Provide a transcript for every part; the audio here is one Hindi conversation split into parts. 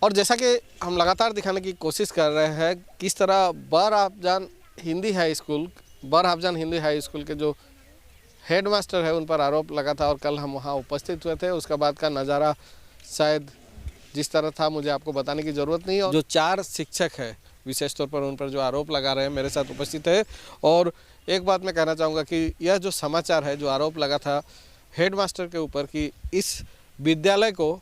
और जैसा कि हम लगातार दिखाने की कोशिश कर रहे हैं किस तरह बर अफजान हिंदी हाई स्कूल के जो हेडमास्टर है उन पर आरोप लगा था और कल हम वहां उपस्थित हुए थे। उसका बाद का नज़ारा शायद जिस तरह था मुझे आपको बताने की ज़रूरत नहीं है। जो 4 शिक्षक है विशेष तौर पर उन पर जो आरोप लगा रहे हैं मेरे साथ उपस्थित है। और एक बात मैं कहना चाहूँगा कि यह जो समाचार है, जो आरोप लगा था हेडमास्टर के ऊपर कि इस विद्यालय को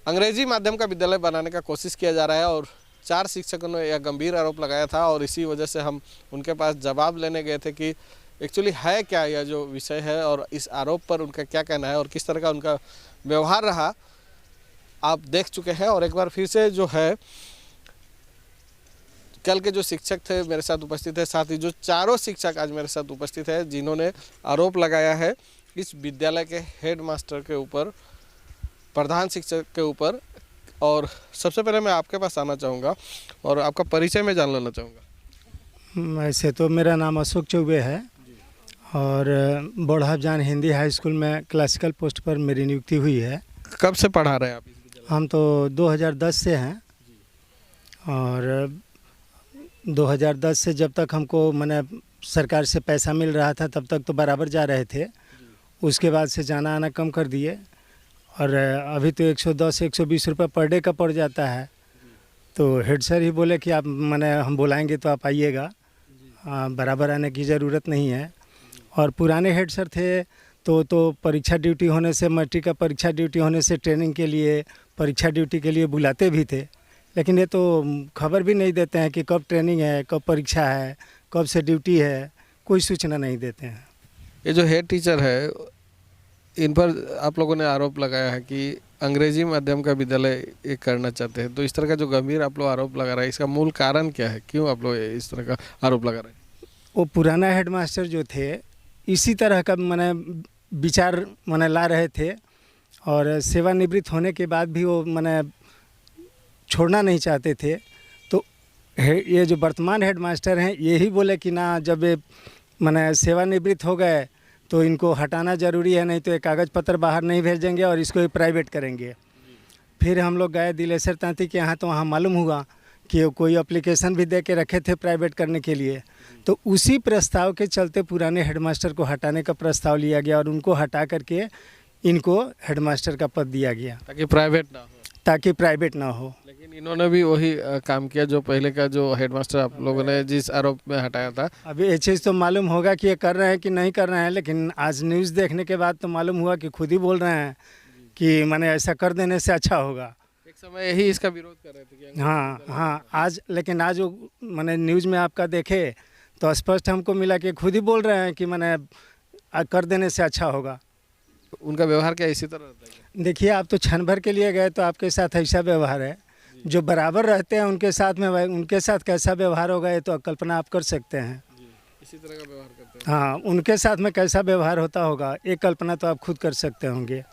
अंग्रेजी माध्यम का विद्यालय बनाने का कोशिश किया जा रहा है और 4 शिक्षकों ने यह गंभीर आरोप लगाया था। और इसी वजह से हम उनके पास जवाब लेने गए थे कि एक्चुअली है क्या यह जो विषय है और इस आरोप पर उनका क्या कहना है और किस तरह का उनका व्यवहार रहा, आप देख चुके हैं। और एक बार फिर से जो है कल के जो शिक्षक थे मेरे साथ उपस्थित है, साथ ही जो चारों शिक्षक आज मेरे साथ उपस्थित है जिन्होंने आरोप लगाया है इस विद्यालय के हेडमास्टर के ऊपर, प्रधान शिक्षक के ऊपर। और सबसे पहले मैं आपके पास आना चाहूँगा और आपका परिचय मैं जान लेना चाहूँगा। वैसे तो मेरा नाम अशोक चौबे है और बड़ा अफजान हिंदी हाई स्कूल में क्लासिकल पोस्ट पर मेरी नियुक्ति हुई है। कब से पढ़ा रहे हैं आप इस विद्यालय? हम तो 2010 से हैं और 2010 से जब तक हमको मैंने सरकार से पैसा मिल रहा था तब तक तो बराबर जा रहे थे। उसके बाद से जाना आना कम कर दिए और अभी तो 110-120 रुपये पर डे का पड़ जाता है। तो हेड सर ही बोले कि आप हम बुलाएंगे तो आप आइएगा, बराबर आने की ज़रूरत नहीं है। और पुराने हेड सर थे तो परीक्षा ड्यूटी होने से, मैट्रिक का परीक्षा ड्यूटी होने से ट्रेनिंग के लिए, परीक्षा ड्यूटी के लिए बुलाते भी थे, लेकिन ये तो खबर भी नहीं देते हैं कि कब ट्रेनिंग है, कब परीक्षा है, कब से ड्यूटी है, कोई सूचना नहीं देते हैं। ये जो हेड टीचर है इन पर आप लोगों ने आरोप लगाया है कि अंग्रेजी माध्यम का विद्यालय ये करना चाहते हैं, तो इस तरह का जो गंभीर आप लोग आरोप लगा रहे हैं इसका मूल कारण क्या है, क्यों आप लोग इस तरह का आरोप लगा रहे हैं? वो पुराना हेडमास्टर जो थे इसी तरह का विचार ला रहे थे और सेवानिवृत्त होने के बाद भी वो छोड़ना नहीं चाहते थे। तो ये जो वर्तमान हेडमास्टर हैं यही बोले कि ना, जब ये सेवानिवृत्त हो गए तो इनको हटाना ज़रूरी है, नहीं तो एक कागज़ पत्र बाहर नहीं भेजेंगे और इसको ही प्राइवेट करेंगे। फिर हम लोग गए दिलेश्वर तांती के यहाँ, तो वहाँ मालूम हुआ कि कोई एप्लीकेशन भी दे के रखे थे प्राइवेट करने के लिए। तो उसी प्रस्ताव के चलते पुराने हेडमास्टर को हटाने का प्रस्ताव लिया गया और उनको हटा करके इनको हेडमास्टर का पद दिया गया ताकि प्राइवेट ना हो। लेकिन इन्होंने भी वही काम किया जो पहले का जो हेडमास्टर आप लोगों ने जिस आरोप में हटाया था। अभी ये चीज़ तो मालूम होगा कि ये कर रहे हैं कि नहीं कर रहे हैं, लेकिन आज न्यूज़ देखने के बाद तो मालूम हुआ कि खुद ही बोल रहे हैं कि ऐसा कर देने से अच्छा होगा। एक समय यही इसका विरोध कर रहे थे कि हाँ आज, लेकिन आज वो न्यूज़ में आपका देखे तो स्पष्ट हमको मिला कि खुद ही बोल रहे हैं कि कर देने से अच्छा होगा। उनका व्यवहार क्या इसी तरह रहता है? देखिए, आप तो क्षण भर के लिए गए तो आपके साथ ऐसा व्यवहार है, जो बराबर रहते हैं उनके साथ कैसा व्यवहार होगा ये तो कल्पना आप कर सकते हैं। इसी तरह का व्यवहार करते हैं। हाँ, उनके साथ में कैसा व्यवहार होता होगा एक कल्पना तो आप खुद कर सकते होंगे।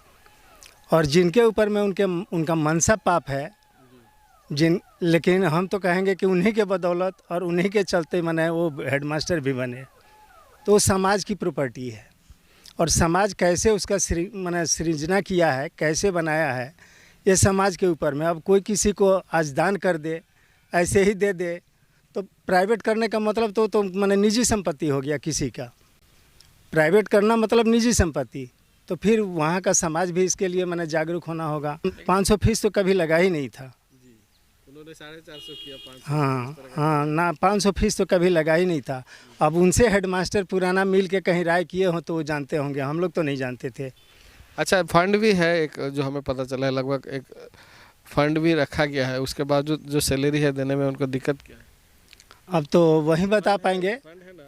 और जिनके ऊपर में उनका मनसा पाप है, लेकिन हम तो कहेंगे कि उन्हीं के बदौलत और उन्हीं के चलते वो हेडमास्टर भी बने। तो समाज की प्रॉपर्टी है और समाज कैसे उसका सृजना किया है, कैसे बनाया है, ये समाज के ऊपर में। अब कोई किसी को आज दान कर दे, ऐसे ही दे दे, तो प्राइवेट करने का मतलब तो निजी संपत्ति हो गया किसी का। प्राइवेट करना मतलब निजी संपत्ति, तो फिर वहाँ का समाज भी इसके लिए जागरूक होना होगा। 500 फीस तो कभी लगा ही नहीं था। उन्होंने 450 किया, 500। हाँ ना, 500 फीस तो कभी लगा ही नहीं था। अब उनसे हेडमास्टर पुराना मिल के कहीं राय किए हो तो वो जानते होंगे, हम लोग तो नहीं जानते थे। अच्छा, फंड भी है एक जो हमें पता चला है, लगभग एक फंड भी रखा गया है, उसके बाद जो सैलरी है देने में उनको दिक्कत क्या है? अब तो वही बता पाएंगे।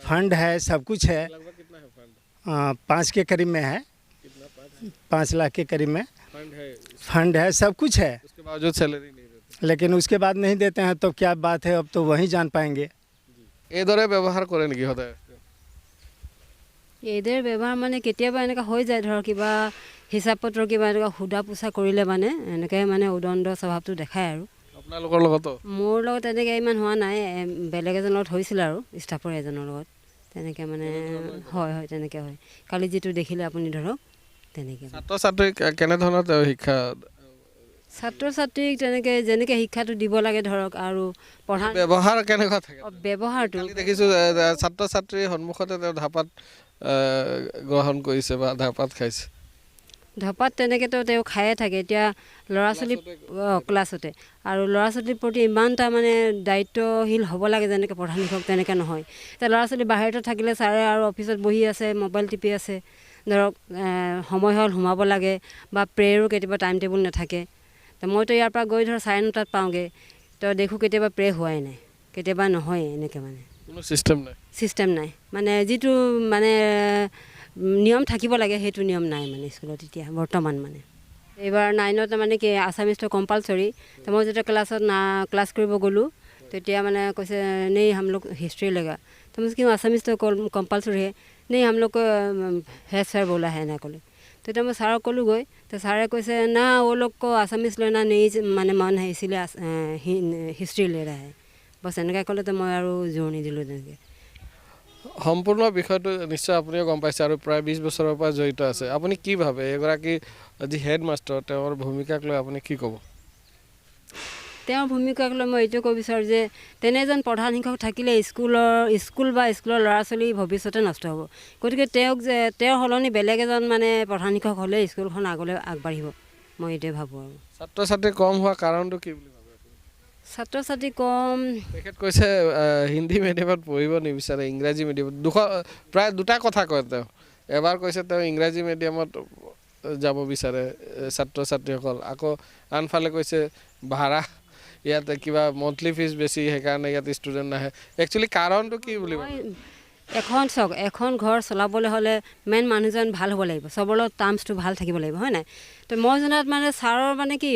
फंड है, सब कुछ है। लगभग कितना है फंड? 5 के करीब में है। कितना? 5 लाख के करीब में फंड है, सब कुछ है। उसके बावजूद सैलरी नहीं देते, लेकिन उसके बाद नहीं देते हैं तो क्या बात है, अब तो वही जान पाएंगे। এইদৰে ব্যৱহাৰ কৰে নেকি সদায়? এইদৰে ব্যৱহাৰ কেতিয়াবা এনেকুৱা হৈ যায়, ধৰক কিবা হিচাপ পত্ৰ কিবা এনেকুৱা সোধা পোছা কৰিলে এনেকৈ উদণ্ড স্বভাৱটো দেখায় আৰু। আপোনালোকৰ লগতো? মোৰ লগত তেনেকৈ ইমান হোৱা নাই, বেলেগ এজনৰ লগত হৈছিল আৰু ষ্টাফৰ এজনৰ লগত তেনেকৈ হয় তেনেকৈ হয়। কালি যিটো দেখিলে আপুনি ধৰক তেনেকৈ ছাত্ৰ ছাত্ৰীক কেনেধৰণৰ তেওঁ শিক্ষা ছাত্ৰ ছাত্ৰীক তেনেকৈ যেনেকৈ শিক্ষাটো দিব লাগে ধৰক আৰু পঢ়া ব্যৱহাৰ কেনেকুৱা থাকে ব্যৱহাৰটো কালি দেখিছোঁ ছাত্ৰ ছাত্ৰীৰ সন্মুখতে তেওঁ ধাপাত গ্ৰহণ কৰিছে বা ধাপাত খাইছে ধপাত তেনেকৈতো তেওঁ খায়ে থাকে এতিয়া ল'ৰা ছোৱালী ক্লাছতে আৰু ল'ৰা ছোৱালীৰ প্ৰতি ইমান এটা মানে দায়িত্বশীল হ'ব লাগে যেনেকৈ প্ৰধান শিক্ষক তেনেকৈ নহয় এতিয়া ল'ৰা ছোৱালী বাহিৰতে থাকিলে ছাৰে আৰু অফিচত বহি আছে মোবাইল টিপি আছে ধৰক সময় হ'ল সোমাব লাগে বা প্ৰেয়াৰো কেতিয়াবা টাইম টেবুল নাথাকে তো মইতো ইয়াৰ পৰা গৈ ধৰ 9:30 পাওঁগৈ তো দেখোঁ কেতিয়াবা প্ৰে হোৱাই নাই কেতিয়াবা নহয় এনেকৈ মানে কোনো চিষ্টেম নাই মানে যিটো মানে নিয়ম থাকিব লাগে সেইটো নিয়ম নাই মানে স্কুলত এতিয়া বৰ্তমান মানে এইবাৰ 9ত মানে কি আছামিজটো কম্পালচৰি তো মই যেতিয়া ক্লাছ কৰিব গ'লোঁ তেতিয়া মানে কৈছে নেই हम लोग हिस्ट्री लेगा तो मुझे क्यों आसामीज तो कंपलसरी है नहीं हम लोग को है सर बोला है ना ক'লে তেতিয়া মই ছাৰক ক'লোঁগৈ তো ছাৰে কৈছে ना वो लोग को आसामीज लेना नहीं মানে मन है इसलिए हिस्ट्री ले रहा है बस এনেকৈ ক'লে তো মই আৰু জোৰ নিদিলোঁ তেনেকৈ সম্পূৰ্ণ বিষয়টো নিশ্চয় আপুনিও গম পাইছে আৰু প্ৰায় 20 বছৰৰ পৰা জড়িত আছে আপুনি কি ভাবে এগৰাকী যি হেডমাষ্টাৰ তেওঁৰ ভূমিকাক লৈ আপুনি কি ক'ব তেওঁৰ ভূমিকাক লৈ মই এইটো ক'ব বিচাৰোঁ যে তেনে এজন প্ৰধান শিক্ষক থাকিলে স্কুল বা স্কুলৰ ল'ৰা ছোৱালীৰ ভৱিষ্যতে নষ্ট হ'ব গতিকে তেওঁৰ সলনি বেলেগ এজন মানে প্ৰধান শিক্ষক হ'লে স্কুলখন আগলৈ আগবাঢ়িব মই এইটোৱে ভাবোঁ আৰু ছাত্ৰ ছাত্ৰী কম হোৱা কাৰণটো কি বুলি ভাবে ছাত্ৰ ছাত্ৰী কম তেখেত কৈছে হিন্দী মিডিয়ামত পঢ়িব নিবিচাৰে ইংৰাজী মিডিয়ামত প্ৰায় দুটা কথা কয় তেওঁ এবাৰ কৈছে তেওঁ ইংৰাজী মিডিয়ামত যাব বিচাৰে ছাত্ৰ ছাত্ৰীসকল আকৌ আনফালে কৈছে ভাড়া ইয়াতে কিবা মন্থলি ফিজ বেছি সেইকাৰণে ইয়াত ষ্টুডেণ্ট নাহে একচুৱেলি কাৰণটো কি বুলি এখন ঘৰ চলাবলৈ হ'লে মেইন মানুহজন ভাল হ'ব লাগিব চবৰ লগত টাৰ্মছটো ভাল থাকিব লাগিব হয় নাই তো মই জনাত মানে ছাৰৰ মানে কি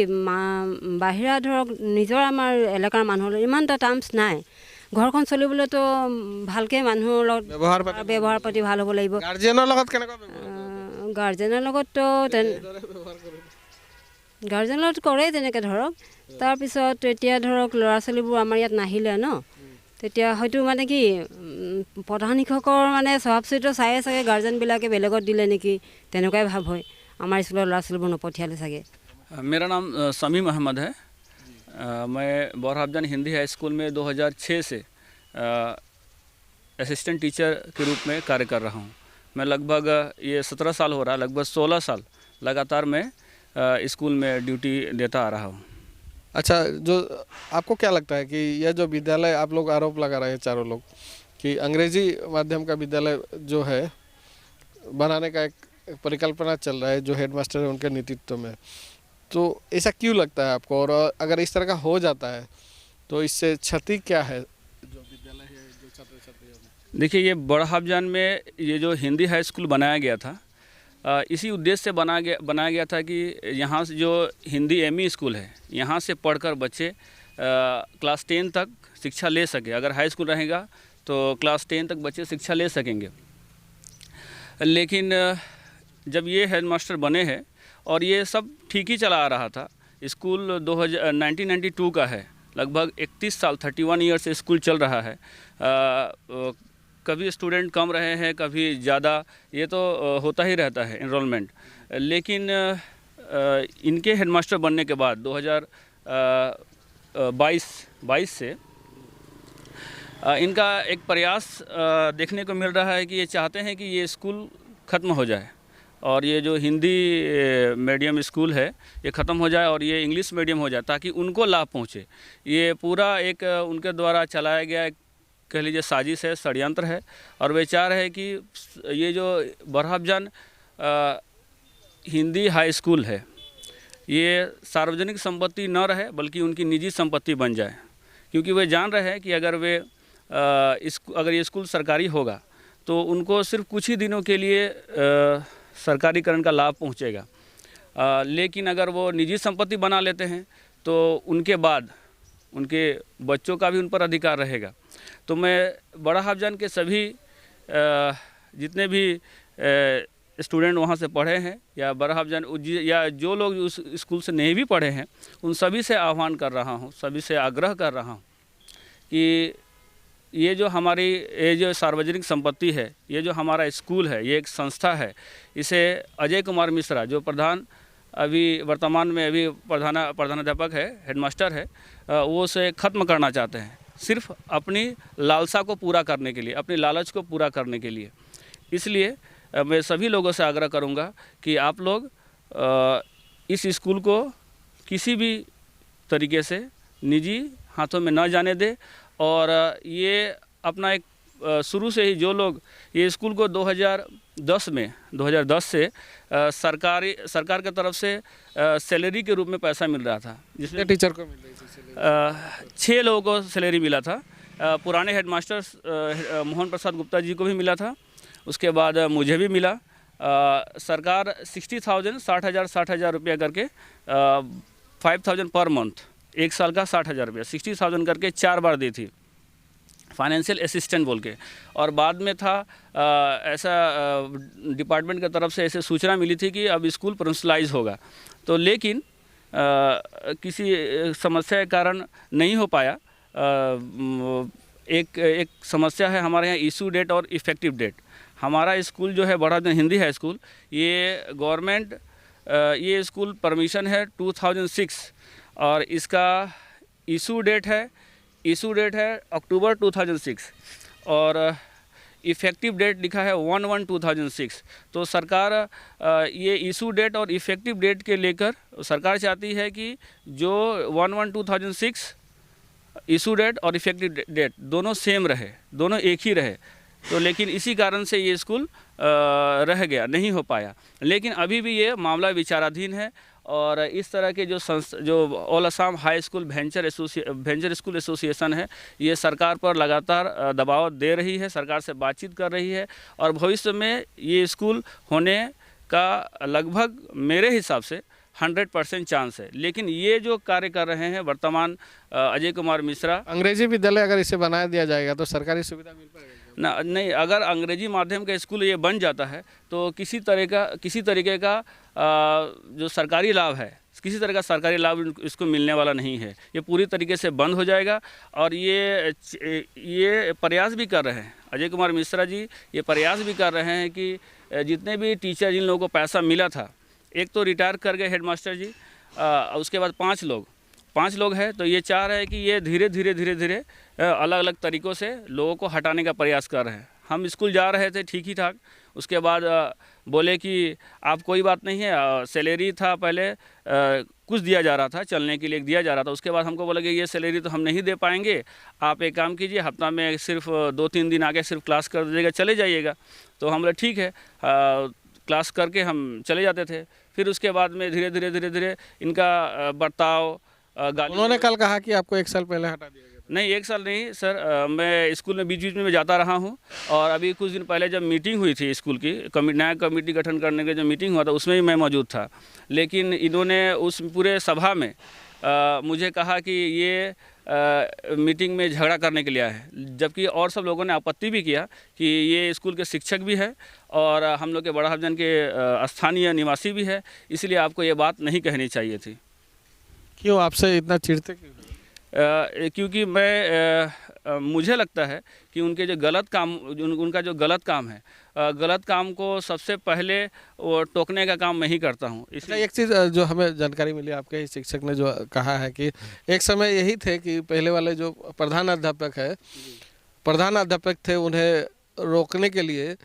বাহিৰা ধৰক নিজৰ আমাৰ এলেকাৰ মানুহৰ ইমান এটা টাৰ্মছ নাই ঘৰখন চলিবলৈতো ভালকৈ মানুহৰ লগত ব্যৱহাৰ পাতি ভাল হ'ব লাগিব গাৰ্জেনৰ লগত কেনেকুৱা গাৰ্জেনৰ লগততো গাৰ্জেনৰ লগত কৰেই তেনেকৈ ধৰক তাৰপিছত এতিয়া ধৰক ল'ৰা ছোৱালীবোৰ আমাৰ ইয়াত নাহিলে ন তেতিয়া হয়তো মানে কি প্ৰধান শিক্ষকৰ মানে স্বভাৱ চৰিত্ৰ চায়ে চাগে গাৰ্জেনবিলাকে বেলেগত দিলে নেকি তেনেকুৱাই ভাৱ হয় আমাৰ স্কুলৰ ল'ৰা ছোৱালীবোৰ নপঠিয়ালে চাগে मेरा नाम समीम अहमद है मैं बौरहाबजान हिंदी हाई स्कूल में 2006 से असिस्टेंट टीचर के रूप में कार्य कर रहा हूँ मैं लगभग ये 17 साल हो रहा है लगभग 16 साल लगातार मैं स्कूल में ड्यूटी देता आ रहा हूँ अच्छा जो आपको क्या लगता है कि यह जो विद्यालय आप लोग आरोप लगा रहे हैं चारों लोग कि अंग्रेजी माध्यम का विद्यालय जो है बनाने का एक परिकल्पना चल रहा है जो हेडमास्टर है उनके नेतृत्व में तो ऐसा क्यों लगता है आपको और अगर इस तरह का हो जाता है तो इससे क्षति क्या है जो विद्यालय है जो छात्र छात्री देखिए ये बौरहाबजान में ये जो हिंदी हाई स्कूल बनाया गया था इसी उद्देश्य से बनाया गया था कि यहाँ से जो हिंदी एमई स्कूल है यहाँ से पढ़कर बच्चे क्लास 10 तक शिक्षा ले सके अगर हाई स्कूल रहेगा तो क्लास 10 तक बच्चे शिक्षा ले सकेंगे लेकिन जब ये हेडमास्टर बने हैं और ये सब ठीक ही चला आ रहा था स्कूल 1992 का है लगभग 31 साल 31 ईयर से स्कूल चल रहा है कभी स्टूडेंट कम रहे हैं कभी ज़्यादा ये तो होता ही रहता है इनरोलमेंट लेकिन इनके हेडमास्टर बनने के बाद 2022 से इनका एक प्रयास देखने को मिल रहा है कि ये चाहते हैं कि ये स्कूल ख़त्म हो जाए और ये जो हिंदी मीडियम स्कूल है ये ख़त्म हो जाए और ये इंग्लिश मीडियम हो जाए ताकि उनको लाभ पहुँचे ये पूरा एक उनके द्वारा चलाया गया कह लीजिए साजिश है षड्यंत्र है और वे चाह रहे हैं कि ये जो बौरहाबजान हिंदी हाई स्कूल है ये सार्वजनिक संपत्ति न रहे बल्कि उनकी निजी संपत्ति बन जाए क्योंकि वे जान रहे हैं कि अगर अगर ये स्कूल सरकारी होगा तो उनको सिर्फ कुछ ही दिनों के लिए सरकारीकरण का लाभ पहुंचेगा लेकिन अगर वो निजी संपत्ति बना लेते हैं तो उनके बाद उनके बच्चों का भी उन पर अधिकार रहेगा तो मैं बौरहाबजान के सभी जितने भी स्टूडेंट वहाँ से पढ़े हैं या बौरहाबजान या जो लोग उस स्कूल से नहीं भी पढ़े हैं उन सभी से आह्वान कर रहा हूँ सभी से आग्रह कर रहा हूँ कि ये जो हमारी ये जो सार्वजनिक संपत्ति है, ये जो हमारा स्कूल है, ये एक संस्था है, इसे अजय कुमार मिश्रा जो अभी वर्तमान में अभी प्रधानाध्यापक है, हेडमास्टर है, वो उसे ख़त्म करना चाहते हैं, सिर्फ अपनी लालसा को पूरा करने के लिए, अपनी लालच को पूरा करने के लिए। इसलिए मैं सभी लोगों से आग्रह करूंगा कि आप लोग इस स्कूल को किसी भी तरीके से निजी हाथों में न जाने दे, और ये अपना एक शुरू से ही जो लोग ये स्कूल को 2010 से सरकार की तरफ से सैलरी के रूप में पैसा मिल रहा था, जिसमें टीचर को मिल रही थी सैलरी? 6 लोगों को सैलरी मिला था। पुराने हेडमास्टर मोहन प्रसाद गुप्ता जी को भी मिला था, उसके बाद मुझे भी मिला। सरकार 60,000 रुपया करके 5,000 पर मंथ, एक साल का 60,000 रुपया, 60,000 करके 4 बार दी थी, फाइनेंशियल असिस्टेंट बोल के। और बाद में था ऐसा डिपार्टमेंट की तरफ से ऐसे सूचना मिली थी कि अब स्कूल प्रोफेशनलाइज होगा, तो लेकिन किसी समस्या के कारण नहीं हो पाया। एक समस्या है हमारे यहाँ इशू डेट और इफ़ेक्टिव डेट। हमारा स्कूल जो है बड़हबजान हिंदी हाई स्कूल, ये गवर्नमेंट ये स्कूल परमिशन है 2006, और इसका इशू डेट है अक्टूबर 2006, और इफ़ेक्टिव डेट लिखा है 1/1/2006। तो सरकार ये इशू डेट और इफ़ेक्टिव डेट के लेकर सरकार चाहती है कि जो 1/1/2006 इशू डेट और इफ़ेक्टिव डेट दोनों सेम रहे, दोनों एक ही रहे। तो लेकिन इसी कारण से ये स्कूल रह गया, नहीं हो पाया। लेकिन अभी भी ये मामला विचाराधीन है, और इस तरह के जो all Assam high school venture school association है, ये सरकार पर लगातार दबाव दे रही है, सरकार से बातचीत कर रही है, और भविष्य में ये स्कूल होने का लगभग मेरे हिसाब से 100% चांस है। लेकिन ये जो कार्य कर रहे हैं वर्तमान अजय कुमार मिश्रा, अंग्रेजी विद्यालय अगर इसे बना दिया जाएगा तो सरकारी सुविधा मिल पाएगी नहीं, अगर अंग्रेजी माध्यम का स्कूल ये बन जाता है तो किसी तरीके का जो सरकारी लाभ है, किसी तरह का सरकारी लाभ इसको मिलने वाला नहीं है। ये पूरी तरीके से बंद हो जाएगा। और ये प्रयास भी कर रहे हैं अजय कुमार मिश्रा जी, ये प्रयास भी कर रहे हैं कि जितने भी टीचर जिन लोगों को पैसा मिला था, एक तो रिटायर कर गए हेडमास्टर जी, उसके बाद 5 लोग हैं, तो ये चाह रहे हैं कि ये धीरे धीरे अलग अलग तरीक़ों से लोगों को हटाने का प्रयास कर रहे हैं। हम स्कूल जा रहे थे ठीक ही ठाक, उसके बाद बोले कि आप कोई बात नहीं है, सैलरी था पहले कुछ दिया जा रहा था, चलने के लिए दिया जा रहा था, उसके बाद हमको बोला कि ये सैलरी तो हम नहीं दे पाएंगे, आप एक काम कीजिए, हफ्ता में सिर्फ 2-3 दिन आके सिर्फ क्लास कर दीजिएगा, चले जाइएगा। तो हम बोले ठीक है, क्लास करके हम चले जाते थे। फिर उसके बाद में धीरे धीरे इनका बर्ताव उन्होंने कल कहा कि आपको 1 साल पहले हटा दिया गया था। नहीं, 1 साल नहीं सर, मैं स्कूल में बीच में जाता रहा हूं, और अभी कुछ दिन पहले जब मीटिंग हुई थी स्कूल की, नया कमेटी गठन करने का जो मीटिंग हुआ था, उसमें भी मैं मौजूद था। लेकिन इन्होंने उस पूरे सभा में मुझे कहा कि ये मीटिंग में झगड़ा करने के लिए आए हैं, जबकि और सब लोगों ने आपत्ति भी किया कि ये स्कूल के शिक्षक भी है और हम लोग के बड़हबजान के स्थानीय निवासी भी है, इसलिए आपको ये बात नहीं कहनी चाहिए थी। क्यों आपसे इतना चिढ़ते क्यों? क्योंकि मुझे लगता है कि उनके जो उनका जो गलत काम है, गलत काम को सबसे पहले वो टोकने का काम मैं ही करता हूँ। इसलिए एक चीज़ जो हमें जानकारी मिली, आपके ही शिक्षक ने जो कहा है कि एक समय यही थे कि पहले वाले जो प्रधान अध्यापक थे, उन्हें रोकने के लिए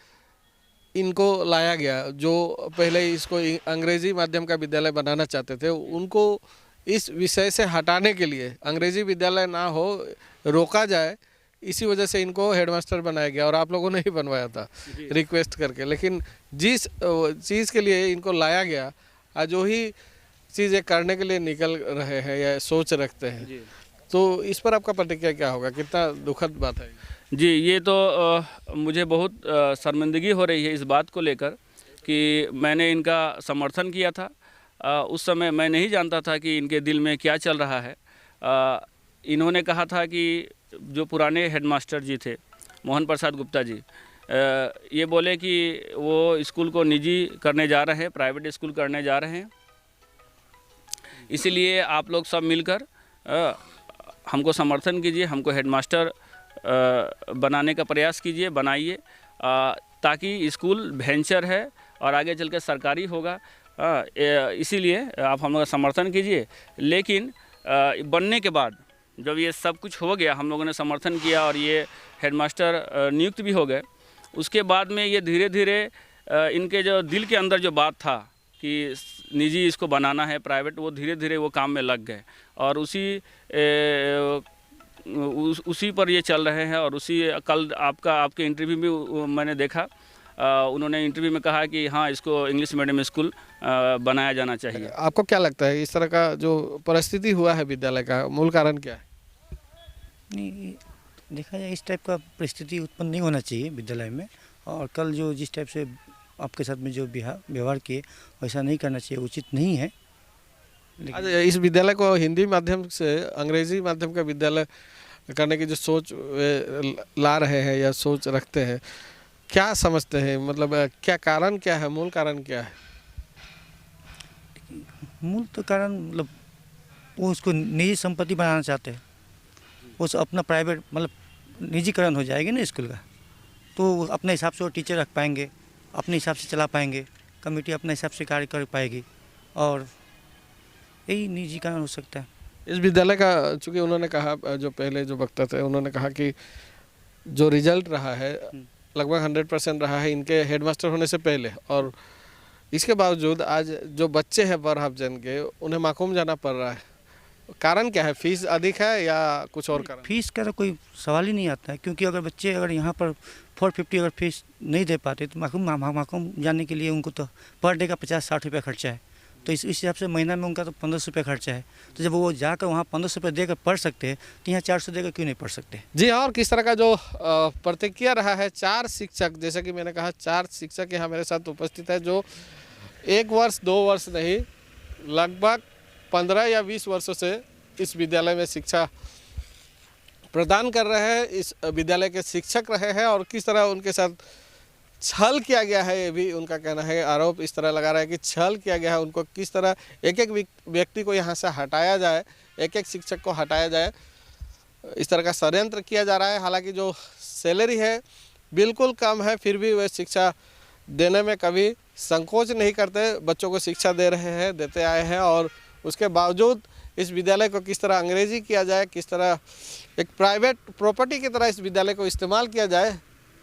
इनको लाया गया। जो पहले इसको अंग्रेजी माध्यम का विद्यालय बनाना चाहते थे, उनको इस विषय से हटाने के लिए, अंग्रेजी विद्यालय ना हो, रोका जाए, इसी वजह से इनको हेडमास्टर बनाया गया। और आप लोगों ने ही बनवाया था रिक्वेस्ट करके। लेकिन जिस चीज़ के लिए इनको लाया गया, आज वही चीज़ें करने के लिए निकल रहे हैं या सोच रखते हैं, तो इस पर आपका प्रतिक्रिया क्या होगा? कितना दुखद बात है जी। ये तो मुझे बहुत शर्मिंदगी हो रही है इस बात को लेकर कि मैंने इनका समर्थन किया था। उस समय मैं नहीं जानता था कि इनके दिल में क्या चल रहा है। इन्होंने कहा था कि जो पुराने हेडमास्टर जी थे, मोहन प्रसाद गुप्ता जी, ये बोले कि वो स्कूल को निजी करने जा रहे हैं, प्राइवेट स्कूल करने जा रहे हैं, इसलिए आप लोग सब मिलकर हमको समर्थन कीजिए, हमको हेडमास्टर बनाने का प्रयास कीजिए, बनाइए, ताकि स्कूल वेंचर है और आगे चल कर सरकारी होगा। इसीलिए आप हम लोग का समर्थन कीजिए। लेकिन बनने के बाद जब ये सब कुछ हो गया, हम लोगों ने समर्थन किया और ये हेडमास्टर नियुक्त भी हो गए, उसके बाद में ये धीरे धीरे इनके जो दिल के अंदर जो बात था कि निजी इसको बनाना है, प्राइवेट, वो धीरे धीरे वो काम में लग गए और उसी पर ये चल रहे हैं। और उसी कल आपके इंटरव्यू में मैंने देखा, उन्होंने इंटरव्यू में कहा कि हाँ, इसको इंग्लिश मीडियम स्कूल बनाया जाना चाहिए। आपको क्या लगता है इस तरह का जो परिस्थिति हुआ है विद्यालय का, मूल कारण क्या है? नहीं, देखा जाए इस टाइप का परिस्थिति उत्पन्न नहीं होना चाहिए विद्यालय में। और कल जो जिस टाइप से आपके साथ में जो व्यवहार किए, वैसा नहीं करना चाहिए, उचित नहीं है। आज इस विद्यालय को हिंदी माध्यम से अंग्रेजी माध्यम का विद्यालय करने की जो सोच ला रहे हैं या सोच रखते हैं, क्या समझते हैं? मतलब क्या कारण क्या है, मूल कारण क्या है? मूल तो कारण मतलब वो उसको निजी संपत्ति बनाना चाहते हैं। उस अपना प्राइवेट मतलब निजीकरण हो जाएगी ना स्कूल का, तो अपने हिसाब से वो टीचर रख पाएंगे, अपने हिसाब से चला पाएंगे, कमेटी अपने हिसाब से कार्य कर पाएगी, और यही निजीकरण हो सकता है। इस विद्यालय का, चूँकि उन्होंने कहा, जो पहले जो वक्ता थे उन्होंने कहा कि जो रिजल्ट रहा है लगभग 100% रहा है इनके हेडमास्टर होने से पहले, और इसके बावजूद आज जो बच्चे हैं बरहफजन के, उन्हें माकूम जाना पड़ रहा है। कारण क्या है? फीस अधिक है या कुछ और कारण? फीस का तो कोई सवाल ही नहीं आता है, क्योंकि अगर बच्चे अगर यहाँ पर 450 अगर फीस नहीं दे पाते तो माकूम जाने के लिए उनको तो पर डे का 50-60 रुपये खर्चा है। तो इस हिसाब से महीना में उनका तो 1500 रुपये खर्चा है। तो जब वो जाकर वहाँ 1500 रुपये देकर पढ़ सकते हैं, तो यहाँ 400 देकर क्यों नहीं पढ़ सकते? जी हाँ, और किस तरह का जो प्रतिक्रिया रहा है। 4 शिक्षक, जैसा कि मैंने कहा, 4 शिक्षक यहाँ मेरे साथ उपस्थित है, जो 1 वर्ष 2 वर्ष नहीं, लगभग 15 या 20 वर्षों से इस विद्यालय में शिक्षा प्रदान कर रहे हैं, इस विद्यालय के शिक्षक रहे हैं, और किस तरह उनके साथ छल किया गया है, ये भी उनका कहना है। आरोप इस तरह लगा रहा है कि छल किया गया है उनको, किस तरह एक एक व्यक्ति को यहाँ से हटाया जाए, एक एक शिक्षक को हटाया जाए, इस तरह का षड्यंत्र किया जा रहा है। हालांकि जो सैलरी है बिल्कुल कम है, फिर भी वे शिक्षा देने में कभी संकोच नहीं करते, बच्चों को शिक्षा दे रहे हैं, देते आए हैं। और उसके बावजूद इस विद्यालय को किस तरह अंग्रेजी किया जाए, किस तरह एक प्राइवेट प्रॉपर्टी की तरह इस विद्यालय को इस्तेमाल किया जाए,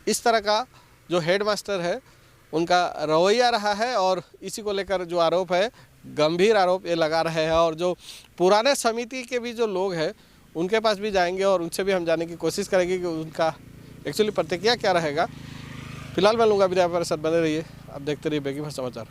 इस तरह का जो हेडमास्टर है उनका रवैया रहा है। और इसी को लेकर जो आरोप है, गंभीर आरोप ये लगा रहे हैं। और जो पुराने समिति के भी जो लोग हैं उनके पास भी जाएंगे और उनसे भी हम जानने की कोशिश करेंगे कि उनका एक्चुअली प्रतिक्रिया क्या रहेगा। फिलहाल मैं लूँगा विद्या पर, साथ बने रहिए, आप देखते रहिए बेगी भर समाचार।